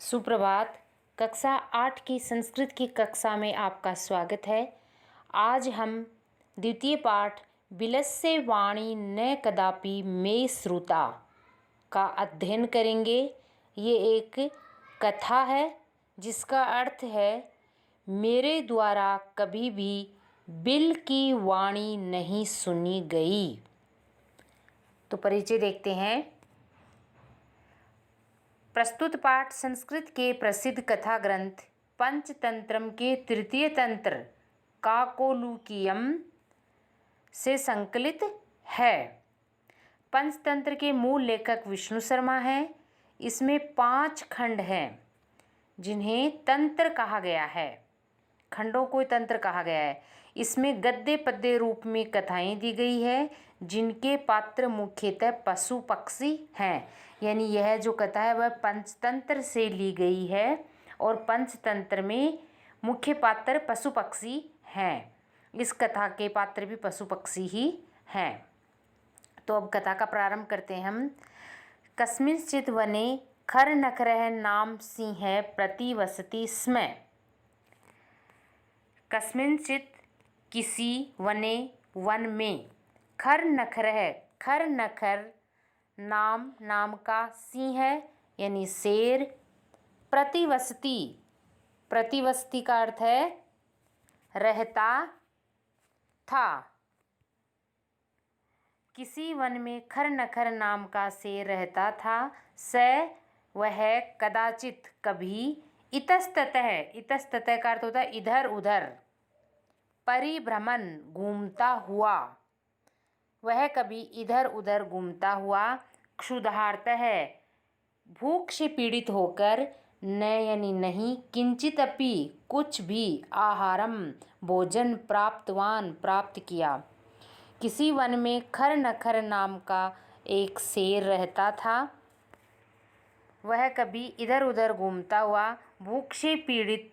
सुप्रभात। कक्षा 8 की संस्कृत की कक्षा में आपका स्वागत है। आज हम द्वितीय पाठ विलस्य वाणी न कदापि मे श्रुता का अध्ययन करेंगे। ये एक कथा है जिसका अर्थ है मेरे द्वारा कभी भी बिल की वाणी नहीं सुनी गई। तो परिचय देखते हैं। प्रस्तुत पाठ संस्कृत के प्रसिद्ध कथा ग्रंथ पंचतंत्रम के तृतीय तंत्र काकोलूकीयम से संकलित है। पंचतंत्र के मूल लेखक विष्णु शर्मा हैं। इसमें 5 खंड हैं जिन्हें तंत्र कहा गया है। खंडों को तंत्र कहा गया है। इसमें गद्य पद्य रूप में कथाएं दी गई है जिनके पात्र मुख्यतः पशु पक्षी हैं। यानी यह जो कथा है वह पंचतंत्र से ली गई है और पंचतंत्र में मुख्य पात्र पशु पक्षी हैं। इस कथा के पात्र भी पशु पक्षी ही हैं। तो अब कथा का प्रारंभ करते हैं हम। कस्मिंश्चित् वने खरनखरः नाम सिंह प्रतिवसति स्म। कस्मिंश्चित् किसी वने वन में खर नखर नाम का सिंह यानी शेर प्रतिवसति का अर्थ है रहता था। किसी वन में खर नखर नाम का शेर रहता था। वह कदाचित कभी इतस्ततः का अर्थ होता है इधर उधर परिभ्रमण घूमता हुआ। वह कभी इधर उधर घूमता हुआ क्षुधार्तः भूख से पीड़ित होकर न यानी नहीं किंचित अपि कुछ भी आहारम भोजन प्राप्त किया। किसी वन में खर नखर नाम का एक शेर रहता था। वह कभी इधर उधर घूमता हुआ भूख से पीड़ित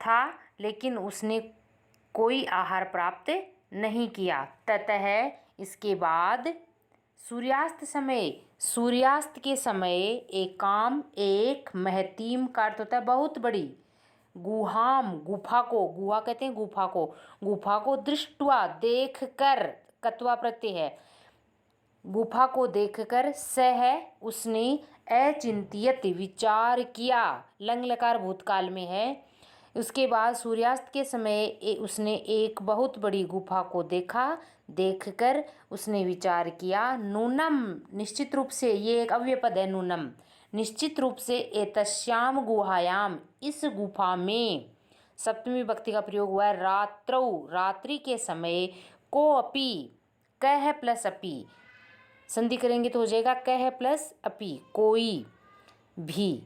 था लेकिन उसने कोई आहार प्राप्त नहीं किया। ततः इसके बाद सूर्यास्त के समय एक महतीम का अर्थ होता है बहुत बड़ी गुफा को दृष्टवा देखकर कत्वा प्रत्यय है। गुफा को देखकर उसने अचिंत्यत विचार किया। लंग लकार भूतकाल में है। उसके बाद सूर्यास्त के समय उसने एक बहुत बड़ी गुफा को देखकर उसने विचार किया। नूनम निश्चित रूप से ये एक अव्यय पद है। नूनम निश्चित रूप से एतस्याम गुहायाम इस गुफा में सप्तमी विभक्ति का प्रयोग हुआ है। रात्रि के समय को अपि कह प्लस अपि संधि करेंगे तो हो जाएगा कह प्लस अपि कोई भी।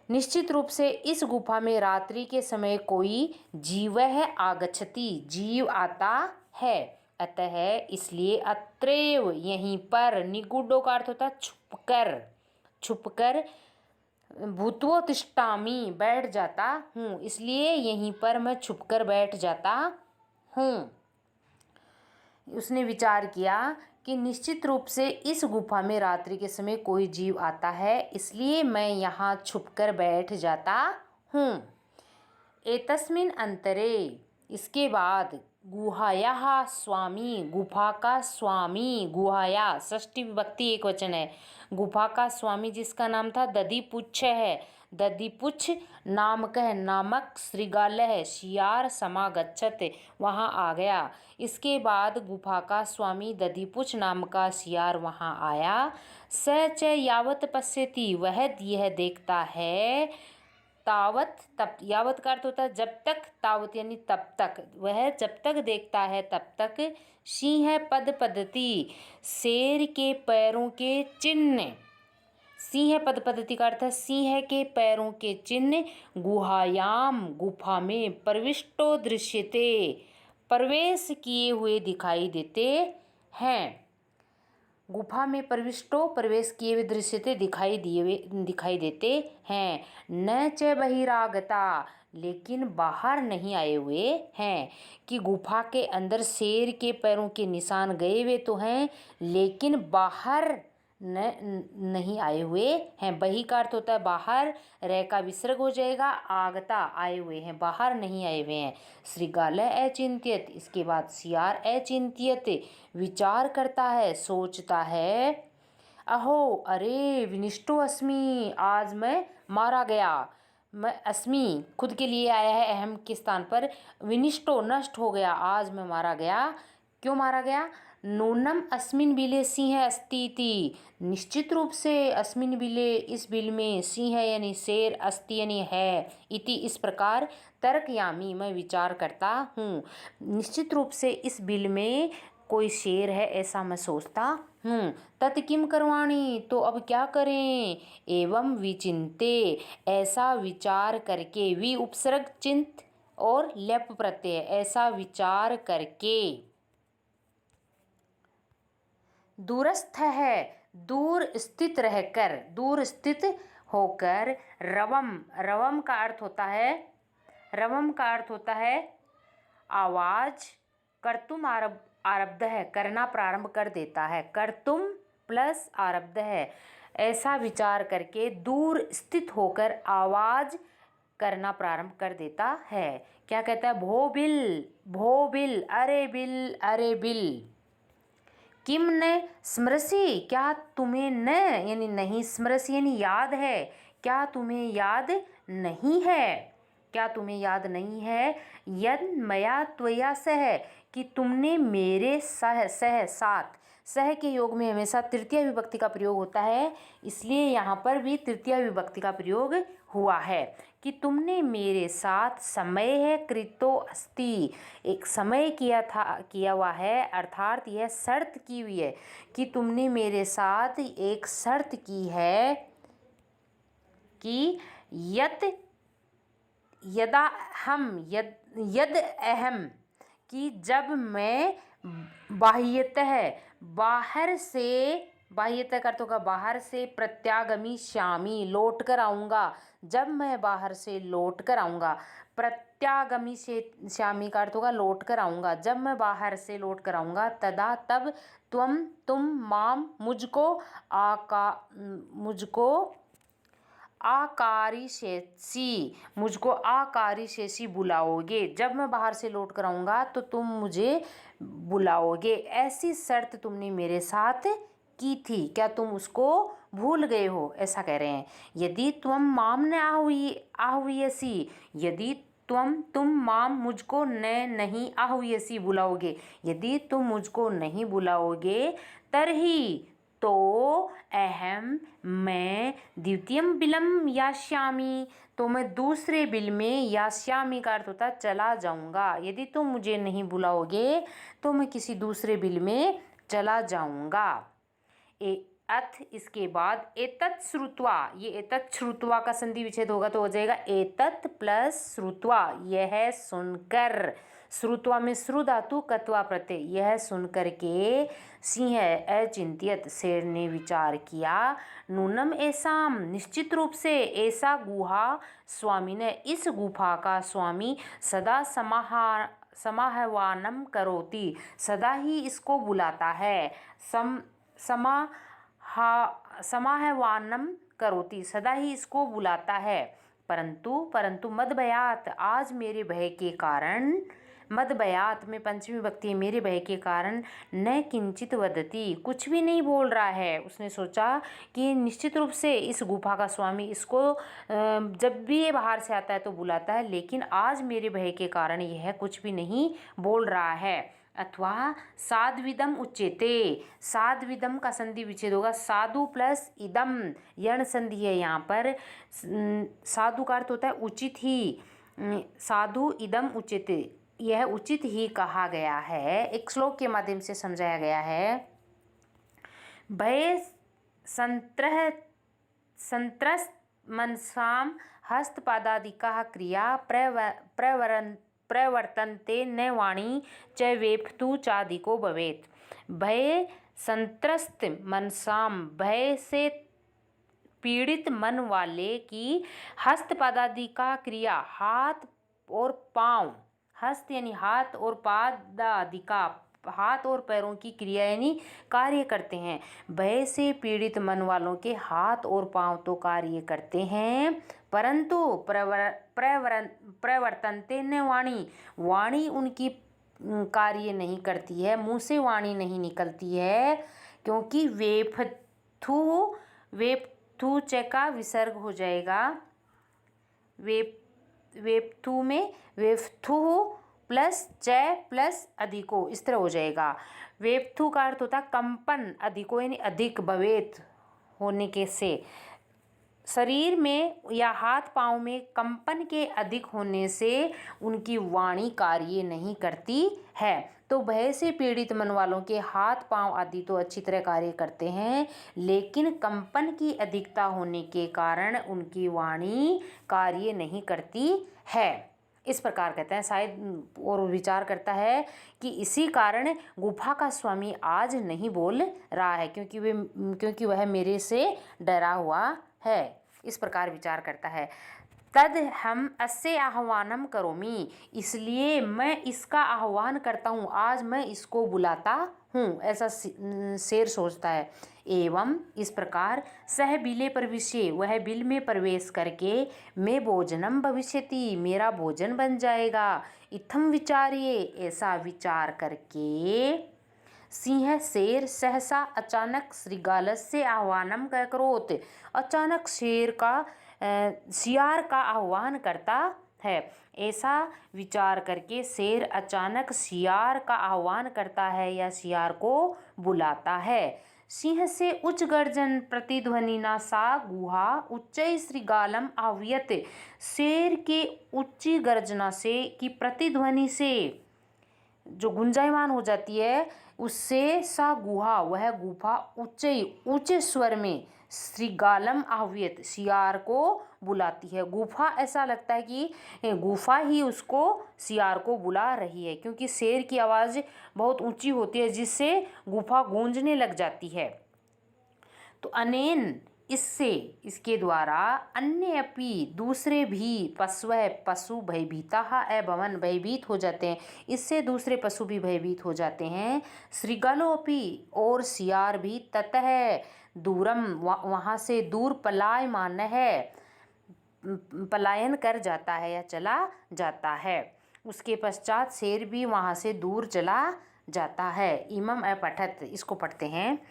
निश्चित रूप से इस गुफा में रात्रि के समय कोई जीवः आगच्छति जीव आता है। अतः इसलिए अत्रैव यहीं पर निगूढ़ो का अर्थ होता है छुपकर भूत्वोत्तिष्ठामि बैठ जाता हूँ। इसलिए यहीं पर मैं छुपकर बैठ जाता हूँ। उसने विचार किया कि निश्चित रूप से इस गुफा में रात्रि के समय कोई जीव आता है इसलिए मैं यहाँ छुपकर बैठ जाता हूँ। एतस्मिन् अंतरे इसके बाद गुहायाः स्वामी गुफा का स्वामी गुहाया षष्ठी विभक्ति एक वचन है। गुफा का स्वामी जिसका नाम था दधिपुच्छ है। दधिपुच्छ नामक श्रृगालः शियार समागच्छत वहाँ आ गया। इसके बाद गुफा का स्वामी दधिपुच्छ नाम का शियार वहाँ आया। स च यावत पश्यति वह यह देखता है। यावत का अर्थ होता है जब तक। तावत यानी तब तक। वह जब तक देखता है तब तक सिंह पदपद्धति शेर के पैरों के चिन्ह। सिंह पदपद्धति का अर्थ है सिंह के पैरों के चिन्ह गुहायाम गुफा में प्रविष्टो दृश्यते प्रवेश किए हुए दिखाई देते हैं। गुफा में प्रवेश किए हुए दृश्यते दिखाई देते हैं। न च बहिरागता लेकिन बाहर नहीं आए हुए हैं। कि गुफा के अंदर शेर के पैरों के निशान गए हुए तो हैं लेकिन बाहर नहीं आए हुए हैं। बही का अर्थ होता है बाहर, रह का विसर्ग हो जाएगा, आगता आए हुए हैं, बाहर नहीं आए हुए हैं। श्रीगालः अचिंत्यत, इसके बाद सियार अचिंत्यत विचार करता है, सोचता है। अहो अरे विनिष्टो अस्मि, आज मैं मारा गया। मैं अस्मि खुद के लिए आया है अहम के स्थान पर, विनिष्टो नष्ट हो गया, आज मैं मारा गया। क्यों मारा गया? नूनम अस्मिन बिले सिंह अस्ति इति, निश्चित रूप से अस्मिन बिले इस बिल में सिंह यानी शेर, अस्ति यानी है, इति इस प्रकार, तर्कयामी मैं विचार करता हूँ। निश्चित रूप से इस बिल में कोई शेर है ऐसा मैं सोचता हूँ। तत् किम करवाणी, तो अब क्या करें? एवं विचिंते, ऐसा विचार करके, वि उपसर्ग चिंत और लेप प्रत्यय, ऐसा विचार करके। दूरस्थ है, दूर स्थित रहकर, दूर स्थित होकर। रवम, रवम का अर्थ होता है, रवम का अर्थ होता है आवाज। कर्तुम आरब्ध है, करना प्रारंभ कर देता है, कर्तुम प्लस आरब्ध है। ऐसा विचार करके दूर स्थित होकर आवाज करना प्रारंभ कर देता है। क्या कहता है? भो बिल, भो बिल, अरे बिल, अरे बिल। किम न स्मृसि, क्या तुम्हें न यानी नहीं, स्मृसि यानी याद है, क्या तुम्हें याद नहीं है? क्या तुम्हें याद नहीं है? यद मया त्वया सह, कि तुमने मेरे सह, सह साथ, सह के योग में हमेशा तृतीय विभक्ति का प्रयोग होता है, इसलिए यहाँ पर भी तृतीय विभक्ति का प्रयोग हुआ है कि तुमने मेरे साथ समय है कृतो अस्ति, एक समय किया हुआ है, अर्थात यह शर्त की हुई है कि तुमने मेरे साथ एक शर्त की है कि यदा हम यद अहम, कि जब मैं बाह्यतः, बाहर से, बाह्यतः का अर्थ होगा बाहर से, प्रत्यागमी श्यामी लौट कर आऊँगा, जब मैं बाहर से लौट कर आऊँगा। प्रत्यागमी से श्यामी का अर्थ होगा लौट कर आऊँगा, जब मैं बाहर से लौट कर आऊँगा। तदा तब, तुम माम मुझको आकारी शेषी बुलाओगे, जब मैं बाहर से लौट कर आऊँगा तो तुम मुझे बुलाओगे, ऐसी शर्त तुमने मेरे साथ की थी, क्या तुम उसको भूल गए हो? ऐसा कह रहे हैं। यदि तुम माम न आहुयसी, यदि तुम माम मुझको नहीं आहुयसी बुलाओगे, यदि तुम मुझको नहीं बुलाओगे, तरही तो अहम मैं द्वितीयम बिलम यास्यामि, तो मैं दूसरे बिल में, यास्यामि का अर्थ होता है चला जाऊंगा। यदि तुम मुझे नहीं बुलाओगे तो मैं किसी दूसरे बिल में चला जाऊंगा। अथ, इसके बाद एतत् श्रुत्वा, ये एतत् श्रुत्वा का संधि विच्छेद होगा तो हो जाएगा एतत् प्लस श्रुत्वा, यह सुनकर। श्रुत्वा में श्रु धातु कत्वा प्रत्यय, यह सुनकर के सिंह अचिंत्यत, शेर ने विचार किया। नूनम ऐसाम, निश्चित रूप से, ऐसा गुहा स्वामी ने, इस गुफा का स्वामी, सदा समाहवानम करोति, सदा ही इसको बुलाता है, समाहवानम करोति, सदा ही इसको बुलाता है। परंतु मदभयात, आज मेरे भय के कारण, मदभयात में पंचमी विभक्ति है, मेरे भय के कारण, न किंचित वदति, कुछ भी नहीं बोल रहा है। उसने सोचा कि निश्चित रूप से इस गुफा का स्वामी इसको जब भी ये बाहर से आता है तो बुलाता है, लेकिन आज मेरे भय के कारण यह कुछ भी नहीं बोल रहा है। अथवा साध्विदम उच्यते, साध्विदम का संधि विच्छेद होगा, साधु प्लस इदम, यण संधि है यहाँ पर। साधु का अर्थ होता है उचित ही, साधु इदम उच्यते, यह उचित ही कहा गया है। एक श्लोक के माध्यम से समझाया गया है। भय संत्रस्त मनसाम हस्तपादादिका क्रिया प्रवर्तन्ते न वाणी च वेप्तु चादिको भवेत्। भय संत्रस्त मनसाम, भय से पीड़ित मन वाले की हस्तपादादि का क्रिया, हाथ और पाँव, हस्त यानी हाथ और पाद आदि का, हाथ और पैरों की क्रिया यानी कार्य करते हैं। भय से पीड़ित मन वालों के हाथ और पांव तो कार्य करते हैं, परंतु प्रवर्तन्ते न वाणी, वाणी उनकी कार्य नहीं करती है, मुँह से वाणी नहीं निकलती है, क्योंकि वेपथु च का विसर्ग हो जाएगा। वेपथु में वेपथु प्लस च प्लस अधिको इस तरह हो जाएगा। वेपथु का अर्थ होता है कंपन, अधिको यानी अधिक, भवेत होने के से, शरीर में या हाथ पांव में कंपन के अधिक होने से उनकी वाणी कार्य नहीं करती है। तो भय से पीड़ित मन वालों के हाथ पांव आदि तो अच्छी तरह कार्य करते हैं, लेकिन कंपन की अधिकता होने के कारण उनकी वाणी कार्य नहीं करती है। इस प्रकार कहते हैं। शायद और विचार करता है कि इसी कारण गुफा का स्वामी आज नहीं बोल रहा है, क्योंकि वह मेरे से डरा हुआ है। इस प्रकार विचार करता है। तद हम अस्य आह्वानम करोमि, इसलिए मैं इसका आह्वान करता हूँ, आज मैं इसको बुलाता हूँ, ऐसा शेर सोचता है। एवं इस प्रकार सह बिले प्रविश्य, वह बिल में प्रवेश करके मैं भोजनम भविष्यति, मेरा भोजन बन जाएगा। इत्थम विचार्ये, ऐसा विचार करके सिंह शेर सहसा अचानक श्रीगालस्य आह्वानम करोत, अचानक शियार का आह्वान करता है। ऐसा विचार करके शेर अचानक शियार का आह्वान करता है या शियार को बुलाता है। सिंह से उच्च गर्जन प्रतिध्वनि ना सा गुहा उच्चै श्रीगालम आह्वयत, शेर के उच्ची गर्जना से की प्रतिध्वनि से जो गुंजायमान हो जाती है, उससे सा गुहा वह गुफा ऊंचे स्वर में श्रीगालम आह्वयत शियार को बुलाती है। गुफा ऐसा लगता है कि गुफा ही उसको शियार को बुला रही है, क्योंकि शेर की आवाज़ बहुत ऊंची होती है जिससे गुफा गूंजने लग जाती है। तो अनेन इससे, इसके द्वारा अन्य अपि दूसरे भी पशु भयभीता अभवन भयभीत हो जाते हैं, इससे दूसरे पशु भी भयभीत हो जाते हैं। श्रीगालोपि और शियार भी ततः दूरम वहाँ से दूर पलायमान है, पलायन कर जाता है या चला जाता है। उसके पश्चात शेर भी वहाँ से दूर चला जाता है। इमम अपठत, इसको पढ़ते हैं।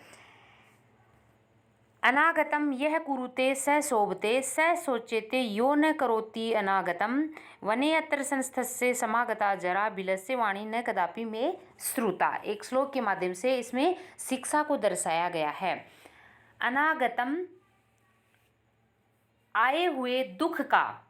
अनागतम यह कुरुते स शोभते स सोचेते यो न करोति अनागतम वने अत्र संस्थस्य समागता जरा बिलस्य वाणी न कदापि में श्रुता। एक श्लोक के माध्यम से इसमें शिक्षा को दर्शाया गया है। अनागतम आए हुए दुख का,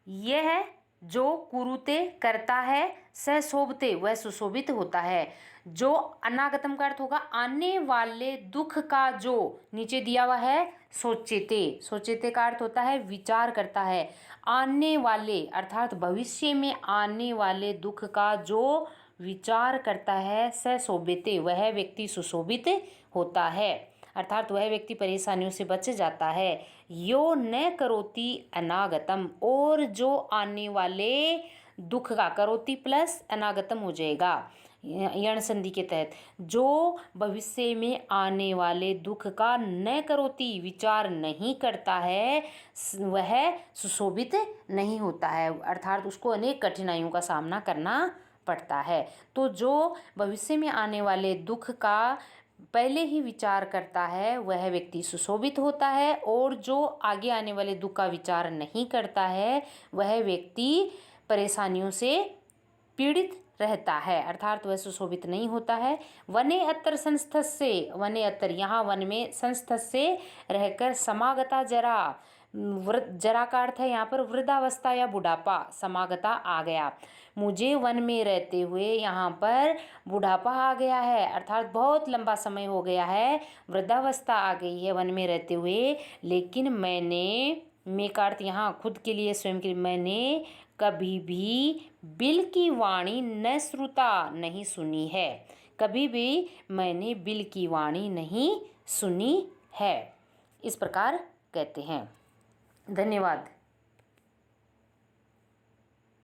यह जो कुरुते करता है, स शोभते वह सुशोभित होता है। जो अनागतम का अर्थ होगा आने वाले दुख का, जो नीचे दिया हुआ है सोचेते, सोचेते का अर्थ होता है विचार करता है। आने वाले अर्थात भविष्य में आने वाले दुख का जो विचार करता है, स शोभते वह व्यक्ति सुशोभित होता है, अर्थात वह व्यक्ति परेशानियों से बच जाता है। यो न करोति अनागतम, और जो आने वाले दुख का, करोति प्लस अनागतम हो जाएगा यण संधि के तहत, जो भविष्य में आने वाले दुख का न करोति विचार नहीं करता है, वह सुशोभित नहीं होता है, अर्थात उसको अनेक कठिनाइयों का सामना करना पड़ता है। तो जो भविष्य में आने वाले दुख का पहले ही विचार करता है वह व्यक्ति सुशोभित होता है, और जो आगे आने वाले दुख का विचार नहीं करता है वह व्यक्ति परेशानियों से पीड़ित रहता है, अर्थात वह सुशोभित नहीं होता है। वने अत्र संस्थस्य, वने अत्र यहाँ वन में, संस्थस्य रहकर समागता जरा, जरा का अर्थ है यहाँ पर वृद्धावस्था या बुढ़ापा, समागता आ गया। मुझे वन में रहते हुए यहाँ पर बुढ़ापा आ गया है, अर्थात बहुत लंबा समय हो गया है, वृद्धावस्था आ गई है वन में रहते हुए, लेकिन मैं का अर्थ यहाँ खुद के लिए, स्वयं के लिए, मैंने कभी भी बिल की वाणी न श्रुता, नहीं सुनी है, कभी भी मैंने बिल की वाणी नहीं सुनी है। इस प्रकार कहते हैं। धन्यवाद।